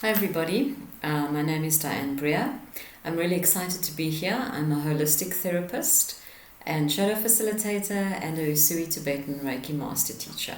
Hi everybody, my name is Diane Brear. I'm really excited to be here. I'm a holistic therapist and shadow facilitator and a Usui Tibetan Reiki master teacher.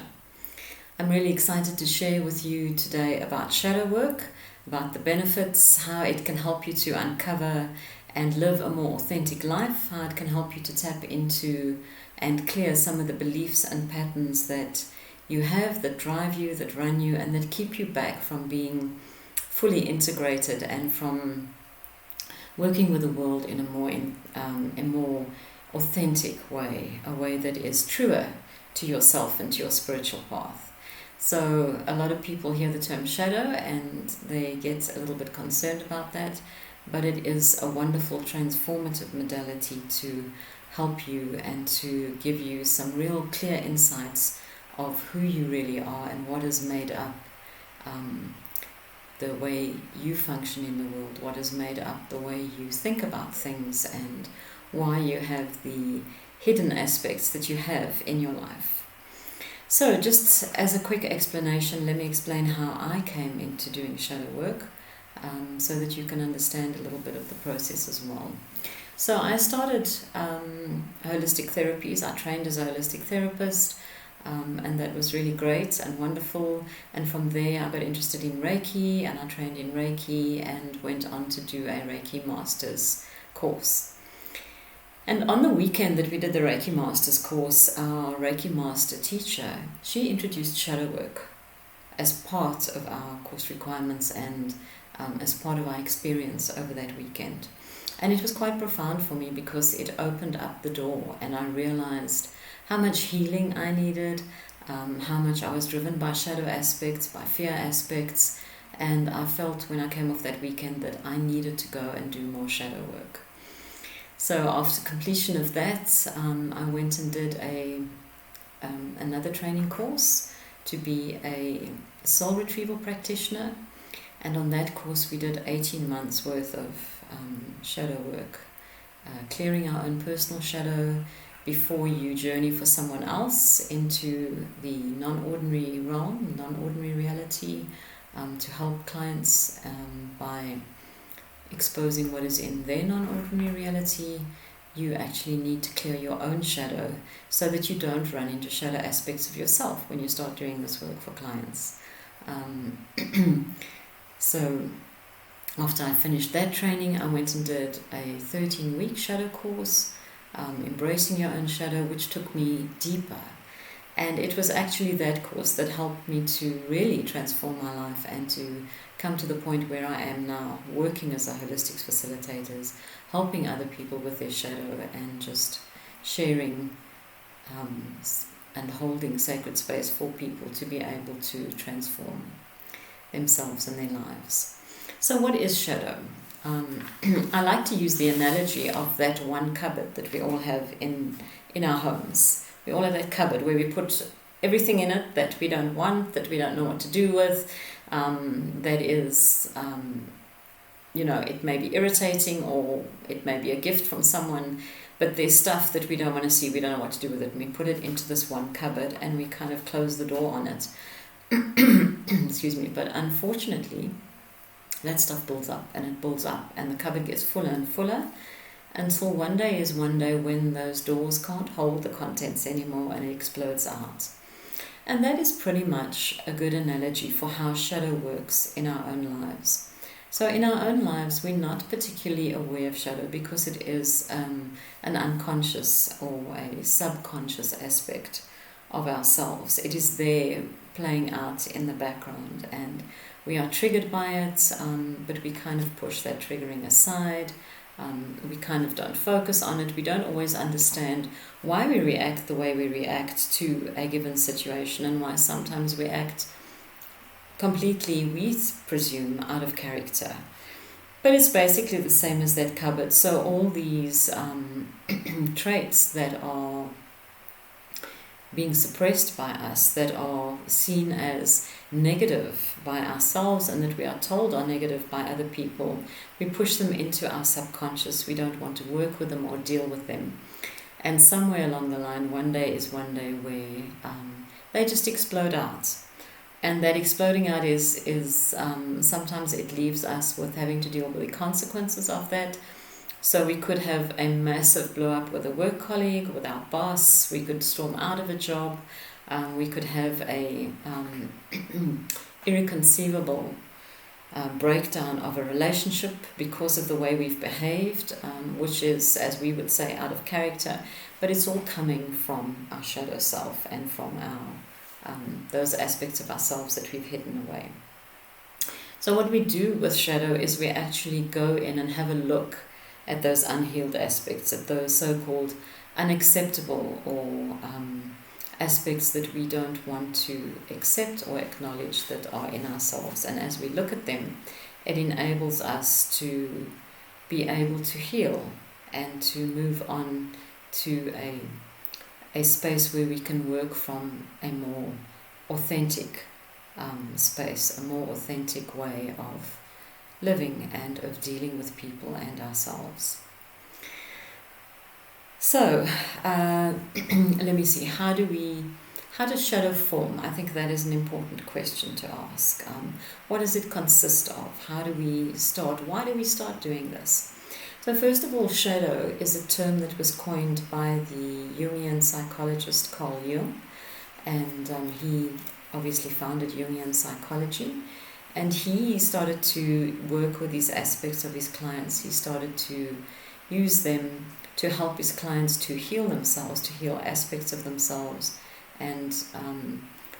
I'm really excited to share with you today about shadow work, about the benefits, how it can help you to uncover and live a more authentic life, how it can help you to tap into and clear some of the beliefs and patterns that you have that drive you, that run you, and that keep you back from being fully integrated and from working with the world in a more authentic way, a way that is truer to yourself and to your spiritual path. So a lot of people hear the term shadow and they get a little bit concerned about that, but it is a wonderful transformative modality to help you and to give you some real clear insights of who you really are and what is made up the way you function in the world, what is made up the way you think about things, and why you have the hidden aspects that you have in your life. So just as a quick explanation, let me explain how I came into doing shadow work, so that you can understand a little bit of the process as well. So I started holistic therapies. I trained as a holistic therapist, and that was really great and wonderful. And from there I got interested in Reiki, and I trained in Reiki and went on to do a Reiki Master's course. And on the weekend that we did the Reiki Master's course, our Reiki Master teacher, she introduced shadow work as part of our course requirements and as part of our experience over that weekend. And it was quite profound for me because it opened up the door, and I realized how much healing I needed, how much I was driven by shadow aspects, by fear aspects, and I felt when I came off that weekend that I needed to go and do more shadow work. So after completion of that, I went and did another training course to be a soul retrieval practitioner, and on that course we did 18 months worth of shadow work, clearing our own personal shadow before you journey for someone else into the non-ordinary realm, non-ordinary reality, to help clients by exposing what is in their non-ordinary reality. You actually need to clear your own shadow so that you don't run into shadow aspects of yourself when you start doing this work for clients. So after I finished that training, I went and did a 13-week shadow course, Embracing Your Own Shadow, which took me deeper. And it was actually that course that helped me to really transform my life and to come to the point where I am now, working as a holistic facilitator, helping other people with their shadow and just sharing and holding sacred space for people to be able to transform themselves and their lives. So what is shadow? I like to use the analogy of that one cupboard that we all have in our homes. We all have that cupboard where we put everything in it that we don't want, that we don't know what to do with, that is, it may be irritating or it may be a gift from someone, but there's stuff that we don't want to see, we don't know what to do with it, and we put it into this one cupboard and we kind of close the door on it. Excuse me, but unfortunately that stuff builds up and it builds up, and the cupboard gets fuller and fuller until one day is one day when those doors can't hold the contents anymore and it explodes out. And that is pretty much a good analogy for how shadow works in our own lives. So in our own lives, we're not particularly aware of shadow because it is an unconscious or a subconscious aspect of ourselves. It is there playing out in the background, and we are triggered by it, but we kind of push that triggering aside. We kind of don't focus on it. We don't always understand why we react the way we react to a given situation, and why sometimes we act completely, we presume, out of character. But it's basically the same as that cupboard. So all these traits that are being suppressed by us, that are seen as negative by ourselves and that we are told are negative by other people, we push them into our subconscious. We don't want to work with them or deal with them. And somewhere along the line, one day is one day where they just explode out. And that exploding out is sometimes it leaves us with having to deal with the consequences of that. So we could have a massive blow up with a work colleague, with our boss. We could storm out of a job. We could have a irreconcilable breakdown of a relationship because of the way we've behaved, which is, as we would say, out of character. But it's all coming from our shadow self and from our those aspects of ourselves that we've hidden away. So what we do with shadow is we actually go in and have a look at those unhealed aspects, at those so-called unacceptable or aspects that we don't want to accept or acknowledge that are in ourselves. And as we look at them, it enables us to be able to heal and to move on to a space where we can work from a more authentic space, a more authentic way of living and of dealing with people and ourselves. So, let me see, how does shadow form? I think that is an important question to ask. What does it consist of? How do we start? Why do we start doing this? So first of all, shadow is a term that was coined by the Jungian psychologist Carl Jung, and he obviously founded Jungian psychology. And he started to work with these aspects of his clients. He started to use them to help his clients to heal themselves, to heal aspects of themselves, and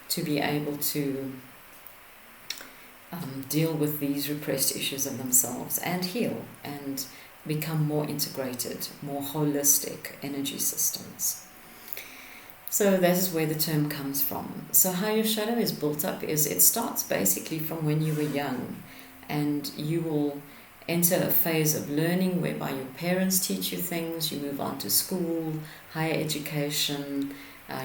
to be able to deal with these repressed issues of themselves and heal and become more integrated, more holistic energy systems. So that is where the term comes from. So how your shadow is built up is it starts basically from when you were young, and you will enter a phase of learning whereby your parents teach you things, you move on to school, higher education,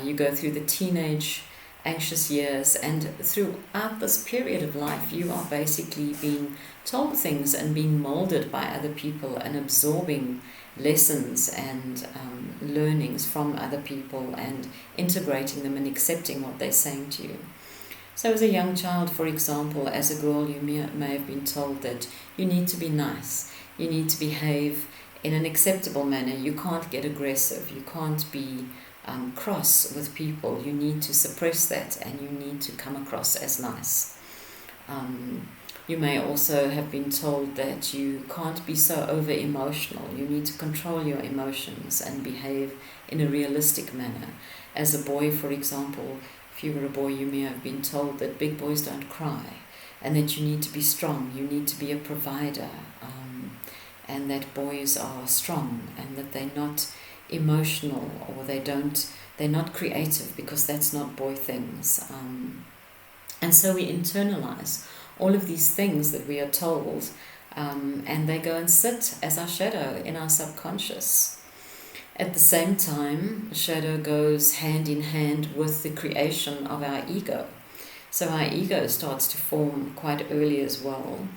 you go through the teenage anxious years, and throughout this period of life you are basically being told things and being molded by other people and absorbing lessons and learnings from other people and integrating them and accepting what they're saying to you. So as a young child, for example, as a girl, you may have been told that you need to be nice, you need to behave in an acceptable manner, you can't get aggressive, you can't be cross with people, you need to suppress that and you need to come across as nice. You may also have been told that you can't be so over-emotional. You need to control your emotions and behave in a realistic manner. As a boy, for example, if you were a boy, you may have been told that big boys don't cry and that you need to be strong, you need to be a provider, and that boys are strong and that they're not emotional or they're not creative because that's not boy things. And so we internalize all of these things that we are told, and they go and sit as our shadow in our subconscious. At the same time, shadow goes hand in hand with the creation of our ego. So our ego starts to form quite early as well,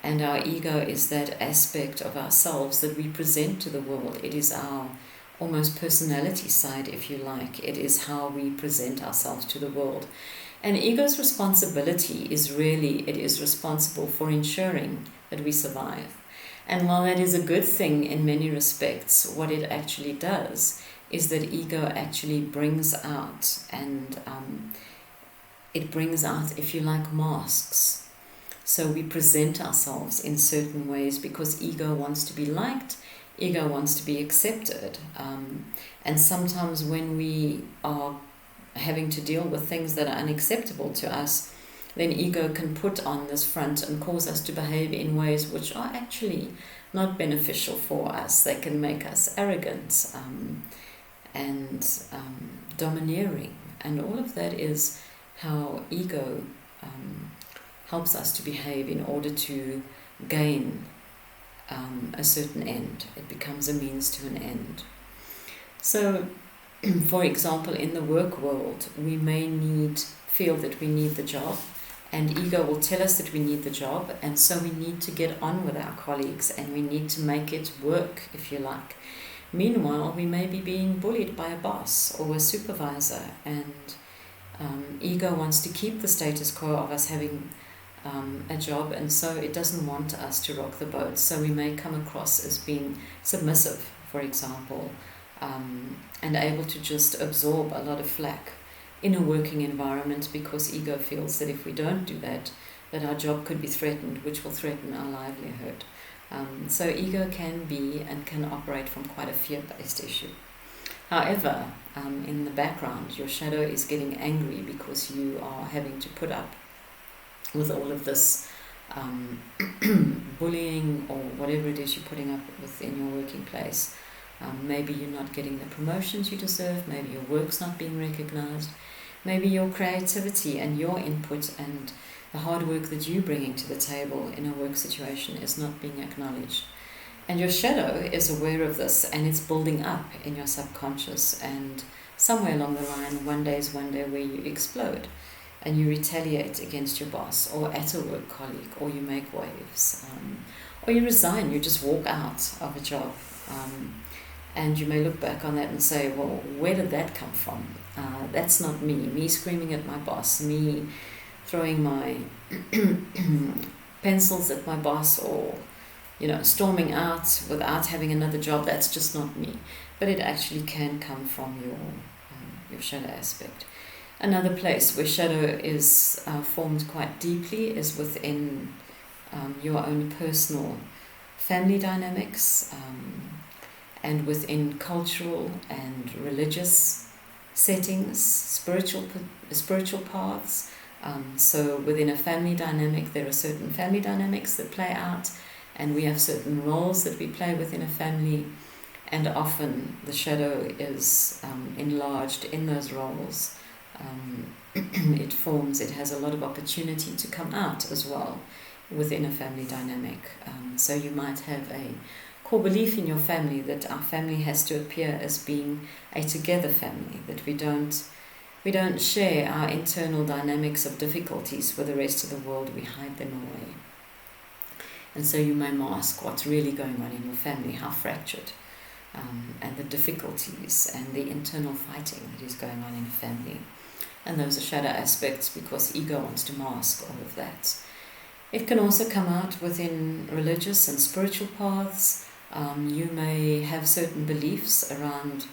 and our ego is that aspect of ourselves that we present to the world. It is our almost personality side, if you like. It is how we present ourselves to the world. And ego's responsibility is really, it is responsible for ensuring that we survive. And while that is a good thing in many respects, what it actually does is that ego actually brings out, and it brings out, if you like, masks. So we present ourselves in certain ways because ego wants to be liked, ego wants to be accepted. And sometimes when we are having to deal with things that are unacceptable to us, then ego can put on this front and cause us to behave in ways which are actually not beneficial for us. They can make us arrogant and domineering, and all of that is how ego helps us to behave in order to gain a certain end. It becomes a means to an end. So for example, in the work world, we may feel that we need the job, and ego will tell us that we need the job, and so we need to get on with our colleagues and we need to make it work, if you like. Meanwhile, we may be being bullied by a boss or a supervisor, and Ego wants to keep the status quo of us having a job, and so it doesn't want us to rock the boat. So we may come across as being submissive, for example, and able to just absorb a lot of flack in a working environment, because ego feels that if we don't do that, that our job could be threatened, which will threaten our livelihood. So ego can be and can operate from quite a fear-based issue. However, in the background, your shadow is getting angry because you are having to put up with all of this bullying or whatever it is you're putting up with in your working place. Maybe you're not getting the promotions you deserve, maybe your work's not being recognized, maybe your creativity and your input and the hard work that you're bringing to the table in a work situation is not being acknowledged. And your shadow is aware of this, and it's building up in your subconscious, and somewhere along the line, one day is one day where you explode and you retaliate against your boss or at a work colleague, or you make waves, or you resign, you just walk out of a job. And you may look back on that and say, well, where did that come from? That's not me screaming at my boss, me throwing my pencils at my boss, or storming out without having another job. That's just not me. But it actually can come from your shadow aspect. Another place where shadow is formed quite deeply is within your own personal family dynamics, and within cultural and religious settings, spiritual paths. So within a family dynamic, there are certain family dynamics that play out, and we have certain roles that we play within a family, and often the shadow is enlarged in those roles. It has a lot of opportunity to come out as well within a family dynamic. So you might have a core belief in your family that our family has to appear as being a together family, that we don't share our internal dynamics of difficulties with the rest of the world, we hide them away. And so you may mask what's really going on in your family, how fractured, and the difficulties and the internal fighting that is going on in a family. And those are shadow aspects because ego wants to mask all of that. It can also come out within religious and spiritual paths. You may have certain beliefs around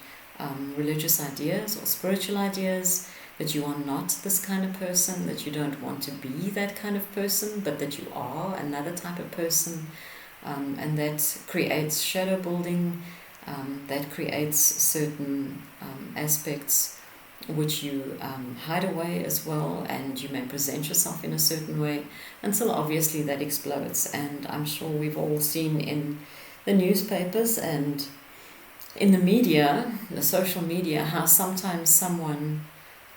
religious ideas or spiritual ideas, that you are not this kind of person, that you don't want to be that kind of person, but that you are another type of person, and that creates shadow building, that creates certain aspects which you hide away as well, and you may present yourself in a certain way until obviously that explodes. And I'm sure we've all seen in the newspapers and in the media, the social media, how sometimes someone,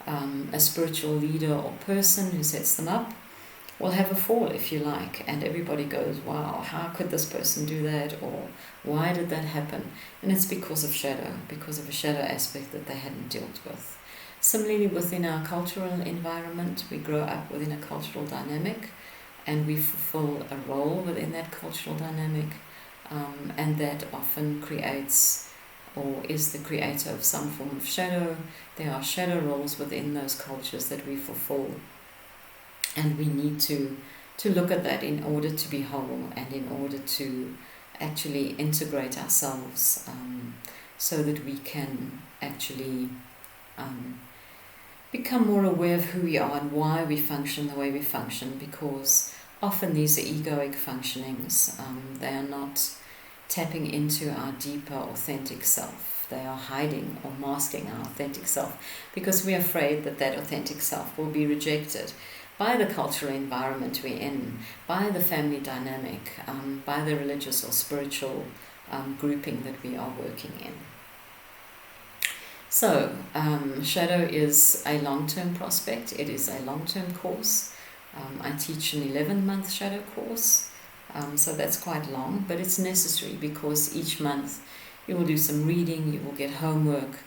a spiritual leader or person who sets them up, will have a fall, if you like, and everybody goes, wow, how could this person do that, or why did that happen? And it's because of a shadow aspect that they hadn't dealt with. Similarly, within our cultural environment, we grow up within a cultural dynamic, and we fulfill a role within that cultural dynamic, and that often creates or is the creator of some form of shadow. There are shadow roles within those cultures that we fulfill, and we need to look at that in order to be whole and in order to actually integrate ourselves, so that we can actually become more aware of who we are and why we function the way we function, because often these are egoic functionings. They are not tapping into our deeper authentic self. They are hiding or masking our authentic self because we're afraid that that authentic self will be rejected by the cultural environment we're in, by the family dynamic, by the religious or spiritual grouping that we are working in. So, shadow is a long-term prospect. It is a long-term course. I teach an 11-month shadow course, so that's quite long, but it's necessary because each month you will do some reading, you will get homework,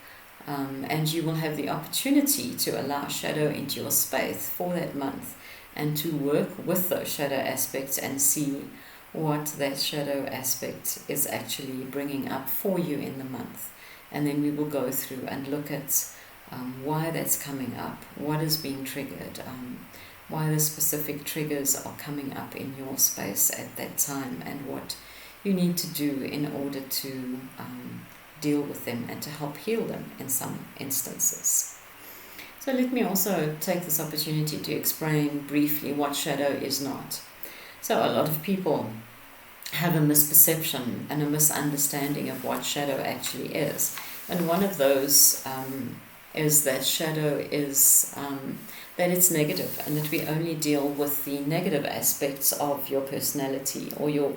and you will have the opportunity to allow shadow into your space for that month and to work with those shadow aspects and see what that shadow aspect is actually bringing up for you in the month. And then we will go through and look at why that's coming up, what is being triggered, why the specific triggers are coming up in your space at that time, and what you need to do in order to deal with them and to help heal them in some instances. So let me also take this opportunity to explain briefly what shadow is not. So a lot of people have a misperception and a misunderstanding of what shadow actually is. And one of those is that shadow is that it's negative, and that we only deal with the negative aspects of your personality, or your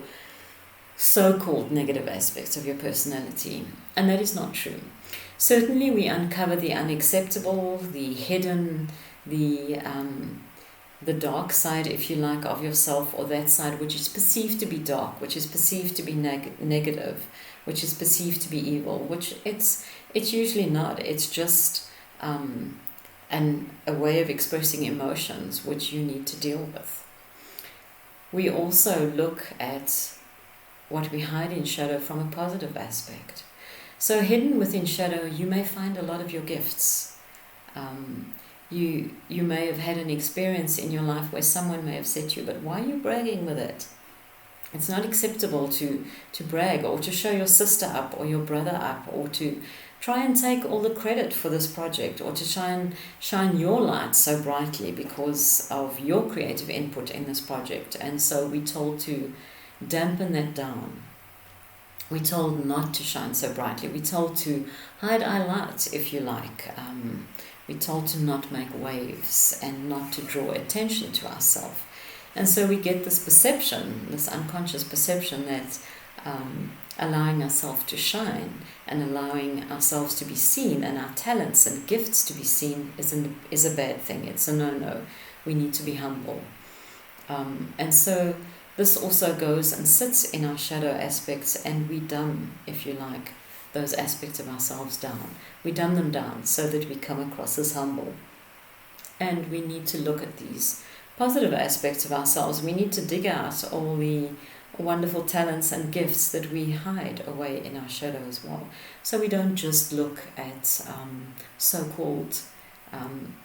so-called negative aspects of your personality. And that is not true. Certainly we uncover the unacceptable, the hidden, the dark side, if you like, of yourself, or that side which is perceived to be dark, which is perceived to be negative, which is perceived to be evil, which it's usually not. It's just a way of expressing emotions which you need to deal with. We also look at what we hide in shadow from a positive aspect. So hidden within shadow, you may find a lot of your gifts. You may have had an experience in your life where someone may have said to you, but why are you bragging with it? It's not acceptable to brag, or to show your sister up or your brother up, or to try and take all the credit for this project, or to try and shine your light so brightly because of your creative input in this project. And so we're told to dampen that down. We're told not to shine so brightly. We're told to hide our light, if you like. We're told to not make waves and not to draw attention to ourselves. And so we get this perception, this unconscious perception, that allowing ourselves to shine and allowing ourselves to be seen, and our talents and gifts to be seen, is a bad thing. It's a no-no. We need to be humble. And so this also goes and sits in our shadow aspects, and we dumb, if you like, those aspects of ourselves down. We dumb them down so that we come across as humble. And we need to look at these positive aspects of ourselves. We need to dig out all the wonderful talents and gifts that we hide away in our shadow as well. So we don't just look at so-called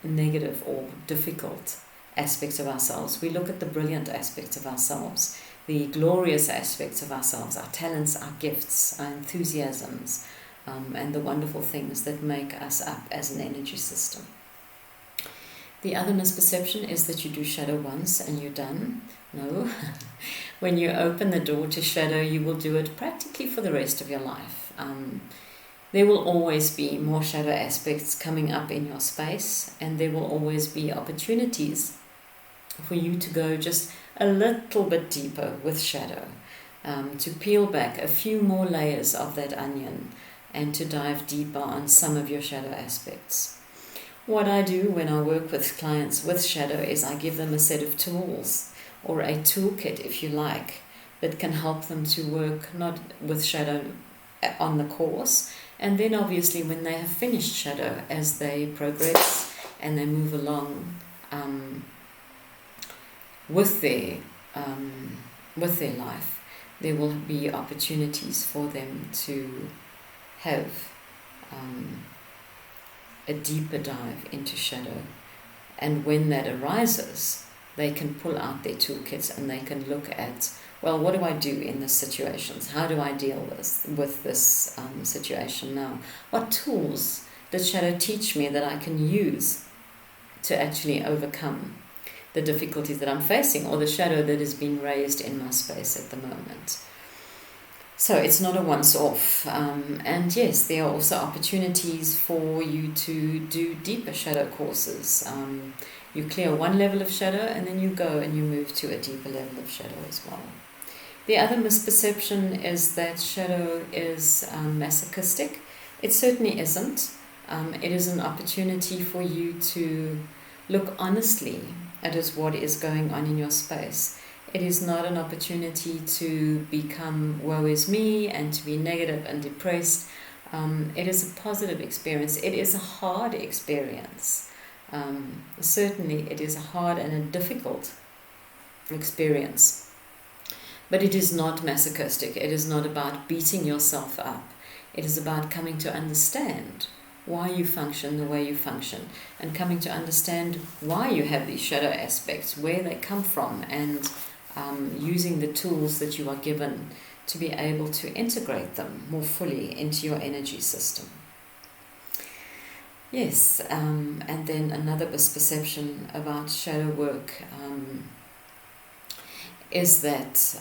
negative or difficult aspects of ourselves. We look at the brilliant aspects of ourselves, the glorious aspects of ourselves, our talents, our gifts, our enthusiasms, and the wonderful things that make us up as an energy system. The other misperception is that you do shadow once and you're done. No. When you open the door to shadow, you will do it practically for the rest of your life. There will always be more shadow aspects coming up in your space, and there will always be opportunities for you to go just a little bit deeper with shadow, to peel back a few more layers of that onion and to dive deeper on some of your shadow aspects. What I do when I work with clients with shadow is I give them a set of tools, or a toolkit, if you like, that can help them to work not with shadow on the course, and then obviously when they have finished shadow, as they progress and they move along with their life, there will be opportunities for them to have a deeper dive into shadow. And when that arises, they can pull out their toolkits and they can look at, well, what do I do in this situation? How do I deal with this situation now? What tools does shadow teach me that I can use to actually overcome the difficulties that I'm facing, or the shadow that is being raised in my space at the moment? So it's not a once-off. And yes, there are also opportunities for you to do deeper shadow courses. You clear one level of shadow and then you go and you move to a deeper level of shadow as well. The other misperception is that shadow is masochistic. It certainly isn't. It is an opportunity for you to look honestly at what is going on in your space. It is not an opportunity to become woe is me and to be negative and depressed. It is a positive experience. It is a hard experience. Certainly it is a hard and a difficult experience. But it is not masochistic. It is not about beating yourself up. It is about coming to understand why you function the way you function, and coming to understand why you have these shadow aspects, where they come from, and using the tools that you are given to be able to integrate them more fully into your energy system. Yes, and then another misperception about shadow work is that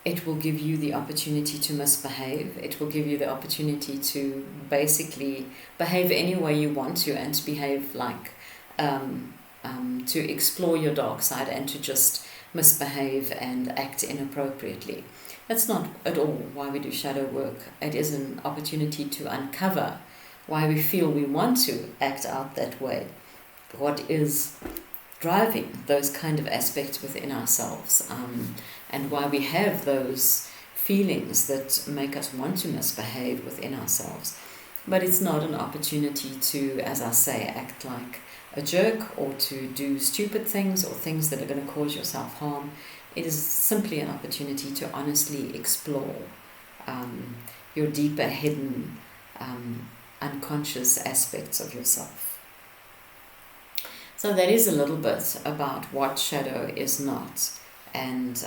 it will give you the opportunity to misbehave. It will give you the opportunity to basically behave any way you want to, and to behave like, to explore your dark side and to just misbehave and act inappropriately. That's not at all why we do shadow work. It is an opportunity to uncover why we feel we want to act out that way. What is driving those kind of aspects within ourselves, and why we have those feelings that make us want to misbehave within ourselves. But it's not an opportunity to, as I say, act like a jerk or to do stupid things or things that are going to cause yourself harm. It is simply an opportunity to honestly explore your deeper hidden unconscious aspects of yourself. So that is a little bit about what shadow is not, and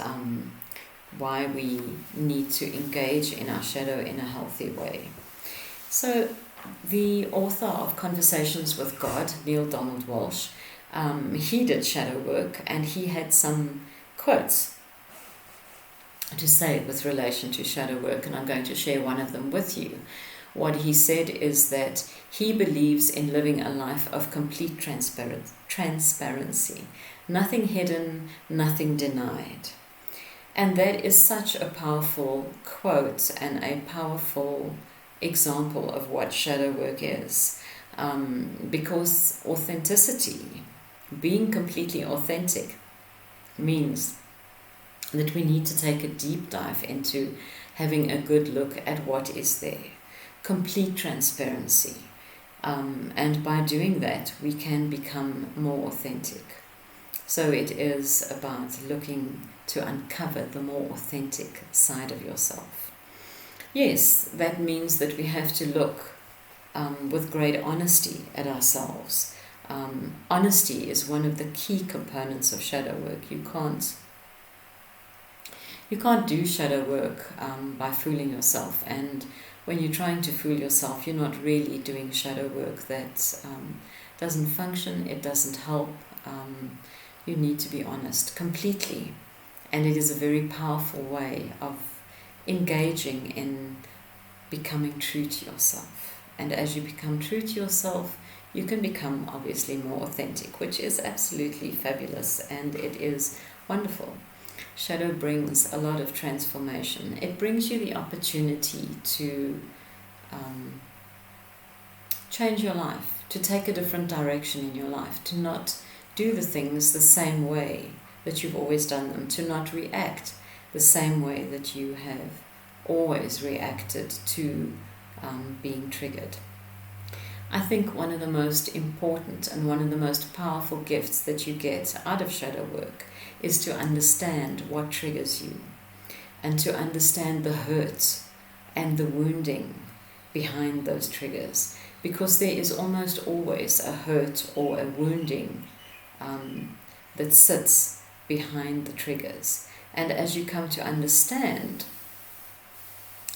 why we need to engage in our shadow in a healthy way. So the author of Conversations with God, Neil Donald Walsh, he did shadow work, and he had some quotes to say with relation to shadow work, and I'm going to share one of them with you. What he said is that he believes in living a life of complete transparency, nothing hidden, nothing denied. And that is such a powerful quote and a powerful example of what shadow work is, because authenticity, being completely authentic, means that we need to take a deep dive into having a good look at what is there. Complete transparency. And by doing that, we can become more authentic. So it is about looking to uncover the more authentic side of yourself. Yes, that means that we have to look with great honesty at ourselves. Honesty is one of the key components of shadow work. You can't do shadow work by fooling yourself, and when you're trying to fool yourself, you're not really doing shadow work. That doesn't function, it doesn't help. You need to be honest completely, and it is a very powerful way of engaging in becoming true to yourself. And as you become true to yourself, you can become obviously more authentic, which is absolutely fabulous, and it is wonderful. Shadow brings a lot of transformation. It brings you the opportunity to change your life, to take a different direction in your life, to not do the things the same way that you've always done them, to not react the same way that you have always reacted to being triggered. I think one of the most important and one of the most powerful gifts that you get out of shadow work is to understand what triggers you, and to understand the hurt and the wounding behind those triggers, because there is almost always a hurt or a wounding that sits behind the triggers. And as you come to understand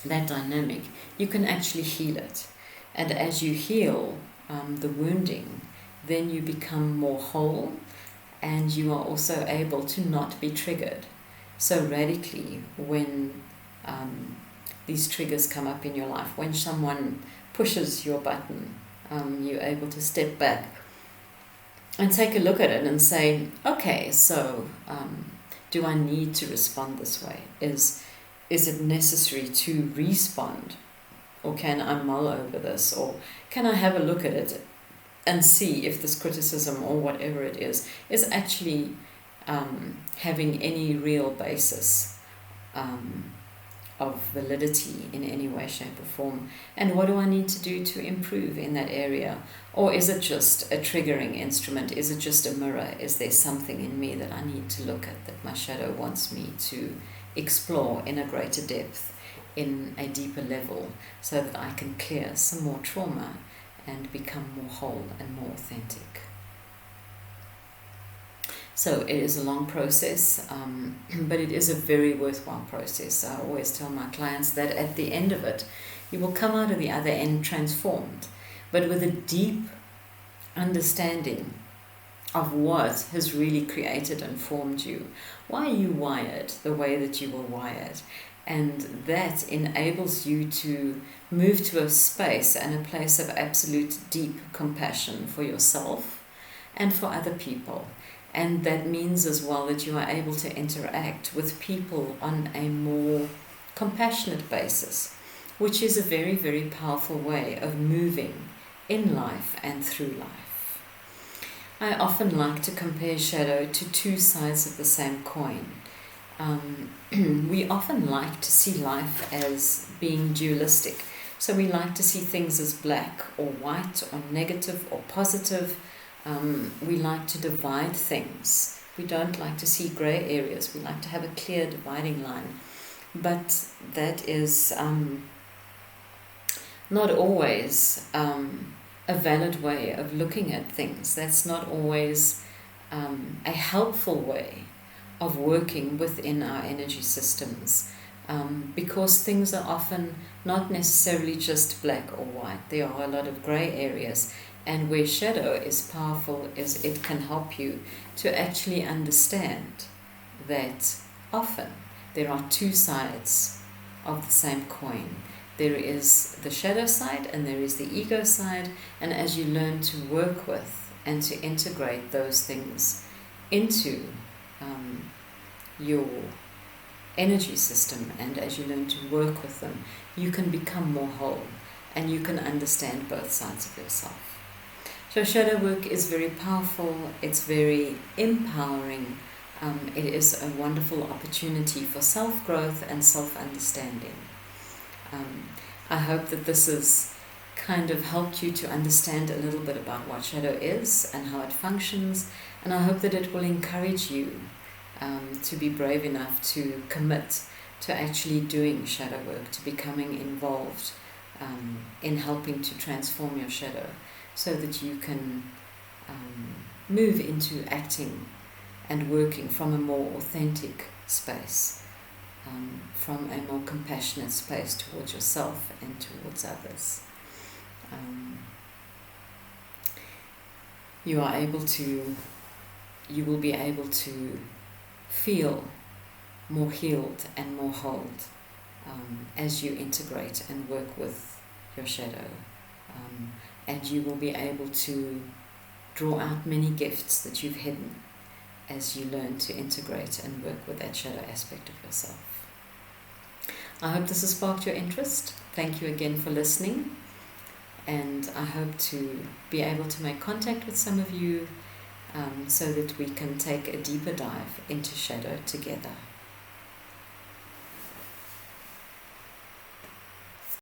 that dynamic, you can actually heal it. And as you heal the wounding, then you become more whole, and you are also able to not be triggered so radically when these triggers come up in your life. When someone pushes your button, you're able to step back and take a look at it and say, okay, so do I need to respond this way? Is it necessary to respond? Or can I mull over this? Or can I have a look at it and see if this criticism or whatever it is actually having any real basis of validity in any way, shape or form? And what do I need to do to improve in that area? Or is it just a triggering instrument? Is it just a mirror? Is there something in me that I need to look at, that my shadow wants me to explore in a greater depth in a deeper level so that I can clear some more trauma and become more whole and more authentic. So it is a long process, but it is a very worthwhile process. I always tell my clients that at the end of it, you will come out of the other end transformed, but with a deep understanding of what has really created and formed you. Why are you wired the way that you were wired? And that enables you to move to a space and a place of absolute deep compassion for yourself and for other people. And that means as well that you are able to interact with people on a more compassionate basis, which is a very, very powerful way of moving in life and through life. I often like to compare shadow to two sides of the same coin. We often like to see life as being dualistic. So we like to see things as black or white or negative or positive. We like to divide things. We don't like to see grey areas. We like to have a clear dividing line. But that is not always a valid way of looking at things. That's not always a helpful way of working within our energy systems, because things are often not necessarily just black or white. There are a lot of grey areas, and where shadow is powerful is it can help you to actually understand that often there are two sides of the same coin. There is the shadow side and there is the ego side, and as you learn to work with and to integrate those things into your energy system, and as you learn to work with them, you can become more whole and you can understand both sides of yourself. So shadow work is very powerful, it's very empowering, it is a wonderful opportunity for self-growth and self-understanding. I hope that this has kind of helped you to understand a little bit about what shadow is and how it functions, and I hope that it will encourage you to be brave enough to commit to actually doing shadow work, to becoming involved in helping to transform your shadow so that you can move into acting and working from a more authentic space, from a more compassionate space towards yourself and towards others. You will be able to feel more healed and more whole as you integrate and work with your shadow. And you will be able to draw out many gifts that you've hidden as you learn to integrate and work with that shadow aspect of yourself. I hope this has sparked your interest. Thank you again for listening, and I hope to be able to make contact with some of you so that we can take a deeper dive into shadow together.